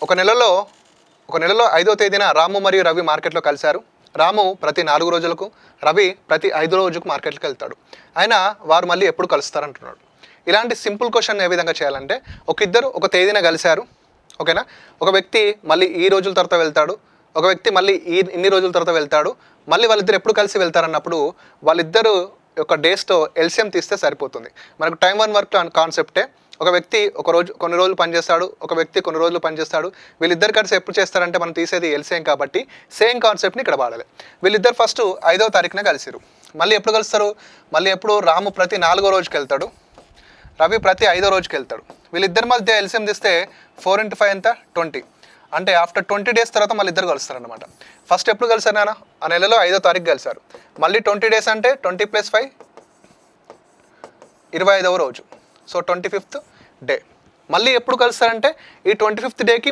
ఒక నెలలో 5వ తేదీన రాము మరియు రవి మార్కెట్లో కలిశారు. రాము ప్రతి 4 రోజులకు, రవి ప్రతి 5 రోజులకు మార్కెట్కి వెళ్తాడు. అయినా వారు మళ్ళీ ఎప్పుడు కలుస్తారంటున్నాడు. ఇలాంటి సింపుల్ క్వశ్చన్ ఏ విధంగా చేయాలంటే, ఇద్దరు ఒక తేదీన కలిశారు, ఓకేనా. ఒక వ్యక్తి మళ్ళీ ఈ రోజుల తర్వాత వెళ్తాడు, ఒక వ్యక్తి మళ్ళీ ఇన్ని రోజుల తర్వాత వెళ్తాడు. మళ్ళీ వాళ్ళిద్దరు ఎప్పుడు కలిసి వెళ్తారన్నప్పుడు వాళ్ళిద్దరు యొక్క డేస్తో ఎల్సిఎం తీస్తే సరిపోతుంది. మనకు టైమ్ వన్ వర్క్ కాన్సెప్టే. ఒక వ్యక్తి కొన్ని రోజులు పనిచేస్తాడు, ఒక వ్యక్తి కొన్ని రోజులు పనిచేస్తాడు. వీళ్ళిద్దరు కలిసి ఎప్పుడు చేస్తారంటే మనం తీసేది ఎల్సిఎం కాబట్టి సేమ్ కాన్సెప్ట్ని ఇక్కడ వాడాలి. వీళ్ళిద్దరు ఫస్ట్ 5వ తారీఖున కలిసిరు. మళ్ళీ ఎప్పుడు కలుస్తారు? మళ్ళీ ఎప్పుడు రాము ప్రతి 4వ రోజుకి వెళ్తాడు, రవి ప్రతి 5వ రోజుకి వెళ్తాడు. వీళ్ళిద్దరి మధ్య ఎల్సిఎం తీస్తే 4 × 5 ఎంత? 20. అంటే ఆఫ్టర్ 20 డేస్ తర్వాత మళ్ళీ ఇద్దరు కలుస్తారనమాట. ఫస్ట్ ఎప్పుడు కలిసారు నాన్న? ఆ నెలలో 5వ తారీఖు కలిసారు. మళ్ళీ 20 డేస్ అంటే 20 + 5 25వ రోజు. So 25th day. మళ్ళీ ఎప్పుడు కలుస్తారంటే ఈ 25th డేకి